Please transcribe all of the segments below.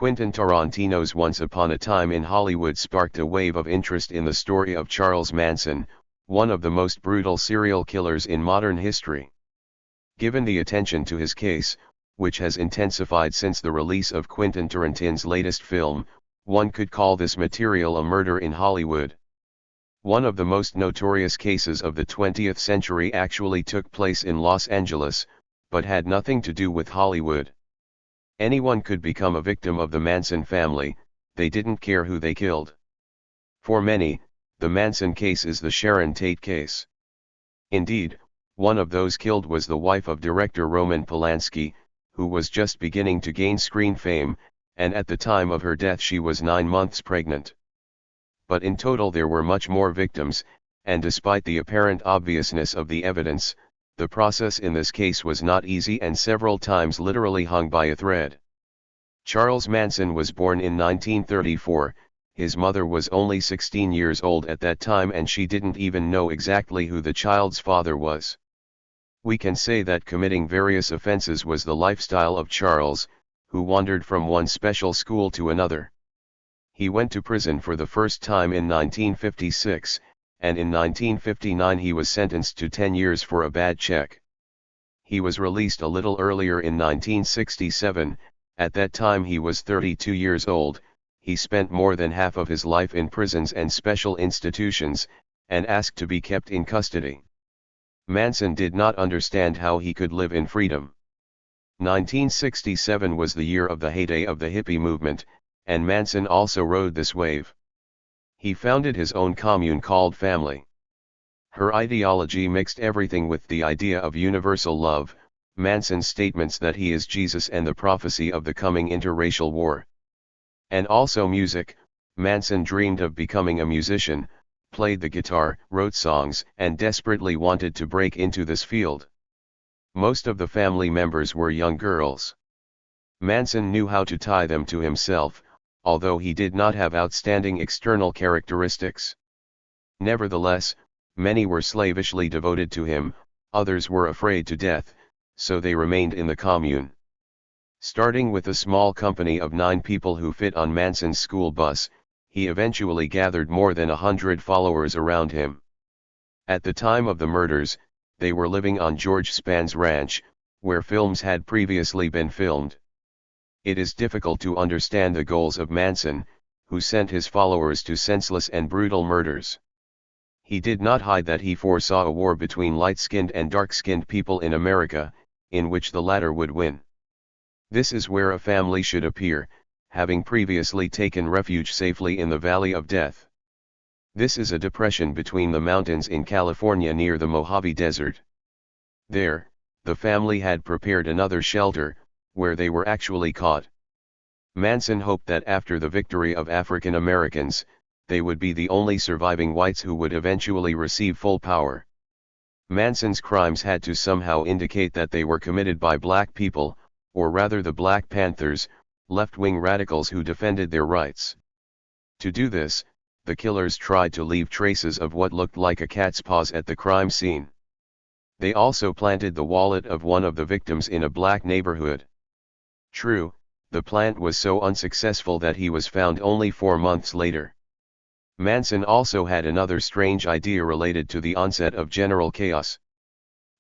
Quentin Tarantino's Once Upon a Time in Hollywood sparked a wave of interest in the story of Charles Manson, one of the most brutal serial killers in modern history. Given the attention to his case, which has intensified since the release of Quentin Tarantino's latest film, one could call this material a murder in Hollywood. One of the most notorious cases of the 20th century actually took place in Los Angeles, but had nothing to do with Hollywood. Anyone could become a victim of the Manson family, they didn't care who they killed. For many, the Manson case is the Sharon Tate case. Indeed, one of those killed was the wife of director Roman Polanski, who was just beginning to gain screen fame, and at the time of her death she was 9 months pregnant. But in total there were much more victims, and despite the apparent obviousness of the evidence, the process in this case was not easy and several times literally hung by a thread. Charles Manson was born in 1934, his mother was only 16 years old at that time and she didn't even know exactly who the child's father was. We can say that committing various offenses was the lifestyle of Charles, who wandered from one special school to another. He went to prison for the first time in 1956, and in 1959 he was sentenced to 10 years for a bad check. He was released a little earlier in 1967, at that time he was 32 years old. He spent more than half of his life in prisons and special institutions, and asked to be kept in custody. Manson did not understand how he could live in freedom. 1967 was the year of the heyday of the hippie movement, and Manson also rode this wave. He founded his own commune called Family. Her ideology mixed everything with the idea of universal love, Manson's statements that he is Jesus and the prophecy of the coming interracial war. And also music. Manson dreamed of becoming a musician, played the guitar, wrote songs, and desperately wanted to break into this field. Most of the family members were young girls. Manson knew how to tie them to himself, although he did not have outstanding external characteristics. Nevertheless, many were slavishly devoted to him, others were afraid to death, so they remained in the commune. Starting with a small company of 9 people who fit on Manson's school bus, he eventually gathered more than 100 followers around him. At the time of the murders, they were living on George Spann's ranch, where films had previously been filmed. It is difficult to understand the goals of Manson, who sent his followers to senseless and brutal murders. He did not hide that he foresaw a war between light-skinned and dark-skinned people in America, in which the latter would win. This is where a family should appear, having previously taken refuge safely in the Valley of Death. This is a depression between the mountains in California near the Mojave Desert. There, the family had prepared another shelter, where they were actually caught. Manson hoped that after the victory of African Americans, they would be the only surviving whites who would eventually receive full power. Manson's crimes had to somehow indicate that they were committed by black people, or rather the Black Panthers, left-wing radicals who defended their rights. To do this, the killers tried to leave traces of what looked like a cat's paws at the crime scene. They also planted the wallet of one of the victims in a black neighborhood. True, the plant was so unsuccessful that he was found only 4 months later. Manson also had another strange idea related to the onset of general chaos.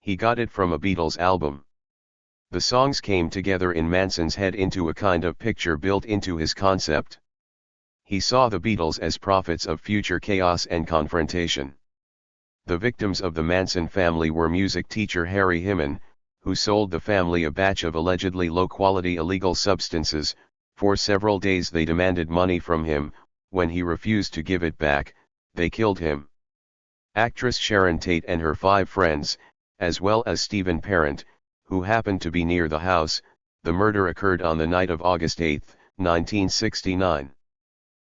He got it from a Beatles album. The songs came together in Manson's head into a kind of picture built into his concept. He saw the Beatles as prophets of future chaos and confrontation. The victims of the Manson family were music teacher Harry Hyman, who sold the family a batch of allegedly low-quality illegal substances. For several days they demanded money from him. When he refused to give it back, they killed him. Actress Sharon Tate and her 5 friends, as well as Stephen Parent, who happened to be near the house. The murder occurred on the night of August 8, 1969.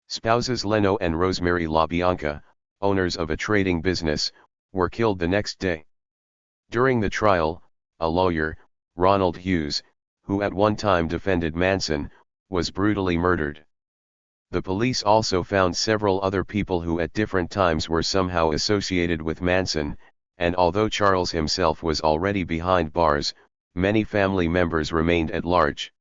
Spouses Leno and Rosemary LaBianca, owners of a trading business, were killed the next day. During the trial, a lawyer, Ronald Hughes, who at one time defended Manson, was brutally murdered. The police also found several other people who at different times were somehow associated with Manson, and although Charles himself was already behind bars, many family members remained at large.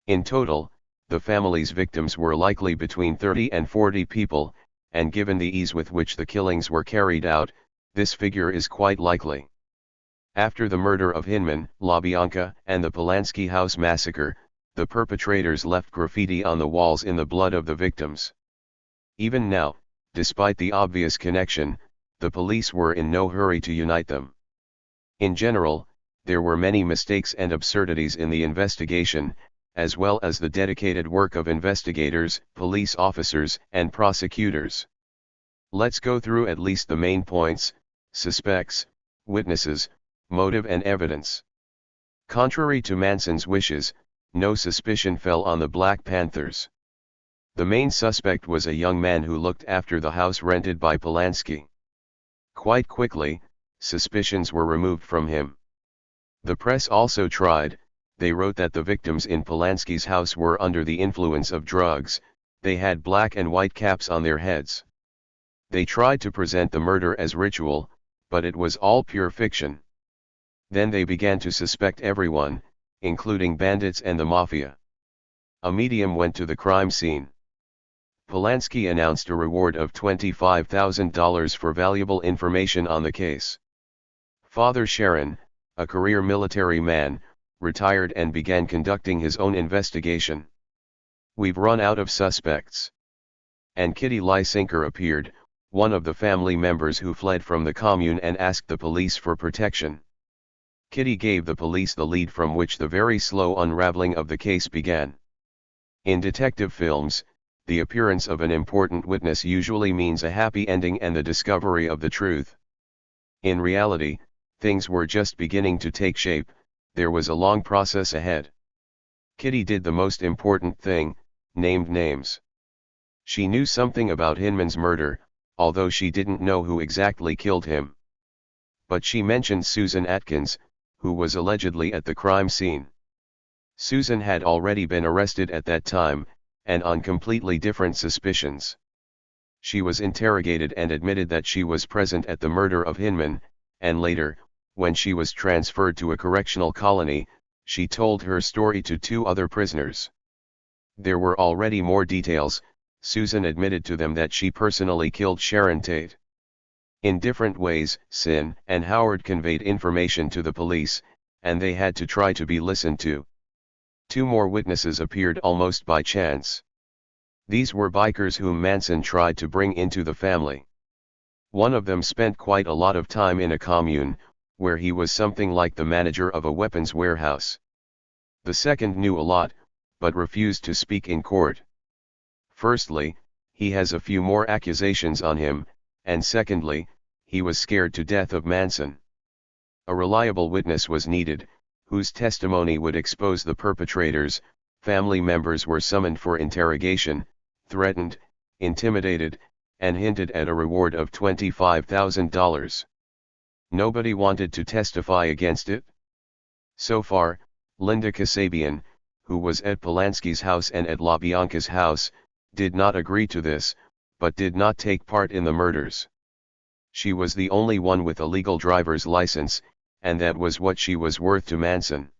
In total, the family's victims were likely between 30 and 40 people, and given the ease with which the killings were carried out, this figure is quite likely. After the murder of Hinman, LaBianca, and the Polanski house massacre, the perpetrators left graffiti on the walls in the blood of the victims. Even now, despite the obvious connection, the police were in no hurry to unite them. In general, there were many mistakes and absurdities in the investigation, as well as the dedicated work of investigators, police officers, and prosecutors. Let's go through at least the main points: suspects, witnesses, motive and evidence. Contrary to Manson's wishes, no suspicion fell on the Black Panthers. The main suspect was a young man who looked after the house rented by Polanski. Quite quickly, suspicions were removed from him. The press also tried. They wrote that the victims in Polanski's house were under the influence of drugs. They had black and white caps on their heads. They tried to present the murder as ritual, but it was all pure fiction. Then they began to suspect everyone, including bandits and the mafia. A medium went to the crime scene. Polanski announced a reward of $25,000 for valuable information on the case. Father Sharon, a career military man, retired and began conducting his own investigation. "We've run out of suspects." And Kitty Lysinker appeared, one of the family members who fled from the commune and asked the police for protection. Kitty gave the police the lead from which the very slow unraveling of the case began. In detective films, the appearance of an important witness usually means a happy ending and the discovery of the truth. In reality, things were just beginning to take shape. There was a long process ahead. Kitty did the most important thing, named names. She knew something about Hinman's murder, although she didn't know who exactly killed him. But she mentioned Susan Atkins, who was allegedly at the crime scene. Susan had already been arrested at that time, and on completely different suspicions. She was interrogated and admitted that she was present at the murder of Hinman, and later, when she was transferred to a correctional colony, she told her story to 2 other prisoners. There were already more details. Susan admitted to them that she personally killed Sharon Tate. In different ways, Sin and Howard conveyed information to the police, and they had to try to be listened to. 2 more witnesses appeared almost by chance. These were bikers whom Manson tried to bring into the family. One of them spent quite a lot of time in a commune, where he was something like the manager of a weapons warehouse. The second knew a lot, but refused to speak in court. Firstly, he has a few more accusations on him, and secondly, he was scared to death of Manson. A reliable witness was needed, whose testimony would expose the perpetrators. Family members were summoned for interrogation, threatened, intimidated, and hinted at a reward of $25,000. Nobody wanted to testify against it. So far, Linda Kasabian, who was at Polanski's house and at LaBianca's house, did not agree to this, but did not take part in the murders. She was the only one with a legal driver's license, and that was what she was worth to Manson.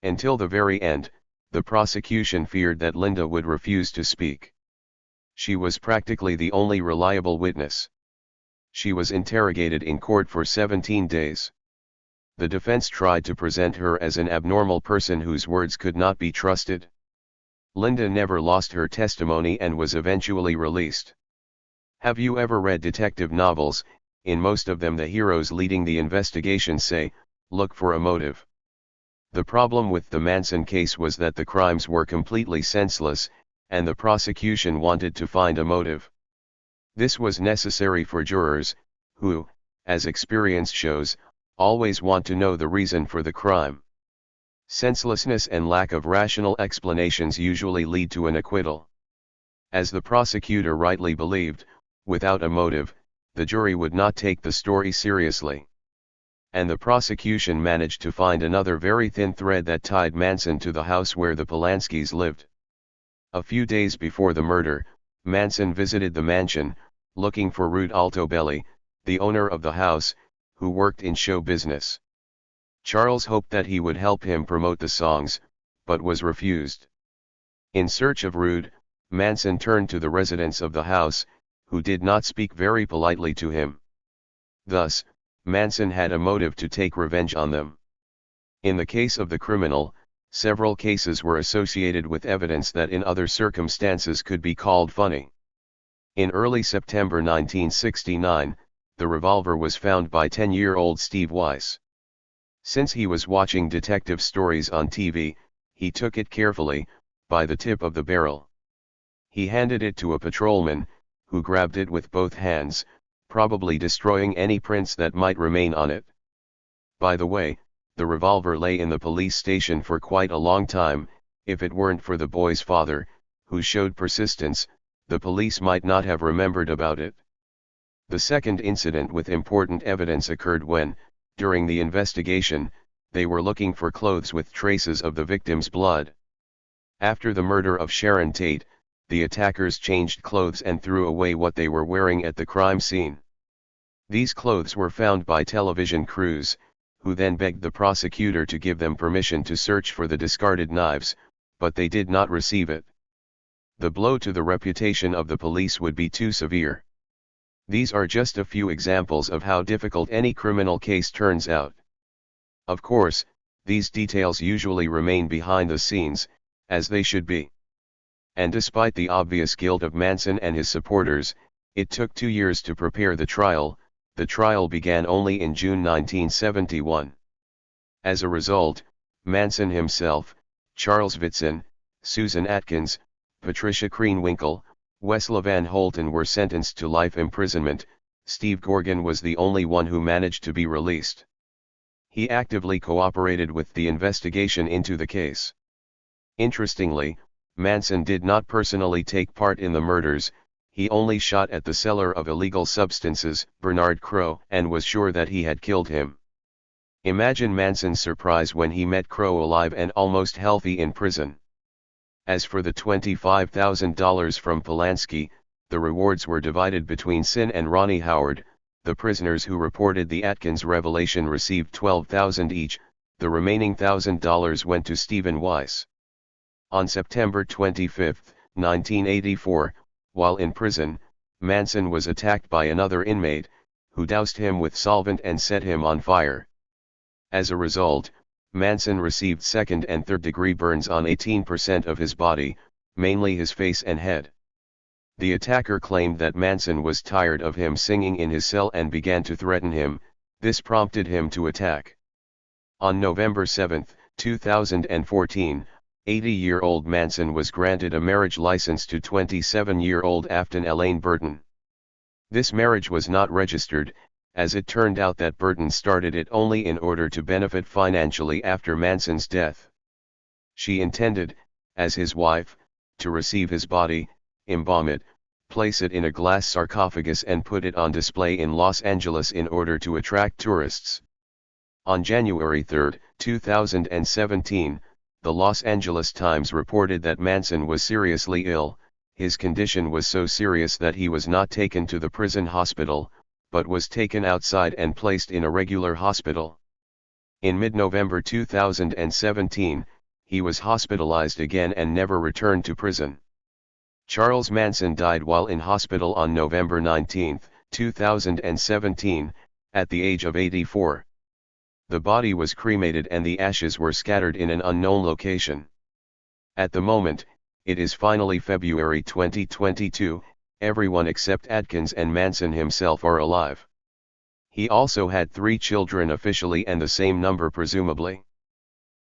Until the very end, the prosecution feared that Linda would refuse to speak. She was practically the only reliable witness. She was interrogated in court for 17 days. The defense tried to present her as an abnormal person whose words could not be trusted. Linda never lost her testimony and was eventually released. Have you ever read detective novels? In most of them the heroes leading the investigation say, "Look for a motive." The problem with the Manson case was that the crimes were completely senseless, and the prosecution wanted to find a motive. This was necessary for jurors, who, as experience shows, always want to know the reason for the crime. Senselessness and lack of rational explanations usually lead to an acquittal. As the prosecutor rightly believed, without a motive, the jury would not take the story seriously. And the prosecution managed to find another very thin thread that tied Manson to the house where the Polanskis lived. A few days before the murder, Manson visited the mansion, looking for Ruth Altobelli, the owner of the house, who worked in show business. Charles hoped that he would help him promote the songs, but was refused. In search of Rude, Manson turned to the residents of the house, who did not speak very politely to him. Thus, Manson had a motive to take revenge on them. In the case of the criminal, several cases were associated with evidence that in other circumstances could be called funny. In early September 1969, the revolver was found by 10-year-old Steve Weiss. Since he was watching detective stories on TV, he took it carefully, by the tip of the barrel. He handed it to a patrolman, who grabbed it with both hands, probably destroying any prints that might remain on it. By the way, the revolver lay in the police station for quite a long time. If it weren't for the boy's father, who showed persistence, the police might not have remembered about it. The second incident with important evidence occurred when, during the investigation, they were looking for clothes with traces of the victim's blood. After the murder of Sharon Tate, the attackers changed clothes and threw away what they were wearing at the crime scene. These clothes were found by television crews, who then begged the prosecutor to give them permission to search for the discarded knives, but they did not receive it. The blow to the reputation of the police would be too severe. These are just a few examples of how difficult any criminal case turns out. Of course, these details usually remain behind the scenes, as they should be. And despite the obvious guilt of Manson and his supporters, it took 2 years to prepare the trial. The trial began only in June 1971. As a result, Manson himself, Charles Manson, Susan Atkins, Patricia Krenwinkel, Wesla Van Holten were sentenced to life imprisonment. Steve Gorgon was the only one who managed to be released. He actively cooperated with the investigation into the case. Interestingly, Manson did not personally take part in the murders. He only shot at the seller of illegal substances, Bernard Crowe, and was sure that he had killed him. Imagine Manson's surprise when he met Crowe alive and almost healthy in prison. As for the $25,000 from Polanski, the rewards were divided between Sin and Ronnie Howard. The prisoners who reported the Atkins revelation received $12,000 each. The remaining $1,000 went to Stephen Weiss. On September 25, 1984, while in prison, Manson was attacked by another inmate, who doused him with solvent and set him on fire. As a result, Manson received second and third-degree burns on 18% of his body, mainly his face and head. The attacker claimed that Manson was tired of him singing in his cell and began to threaten him. This prompted him to attack. On November 7, 2014, 80-year-old Manson was granted a marriage license to 27-year-old Afton Elaine Burton. This marriage was not registered, as it turned out that Burton started it only in order to benefit financially after Manson's death. She intended, as his wife, to receive his body, embalm it, place it in a glass sarcophagus and put it on display in Los Angeles in order to attract tourists. On January 3, 2017, the Los Angeles Times reported that Manson was seriously ill. His condition was so serious that he was not taken to the prison hospital, but was taken outside and placed in a regular hospital. In mid-November 2017, he was hospitalized again and never returned to prison. Charles Manson died while in hospital on November 19, 2017, at the age of 84. The body was cremated and the ashes were scattered in an unknown location. At the moment, it is finally February 2022, everyone except Atkins and Manson himself are alive. He also had 3 children officially and the same number presumably.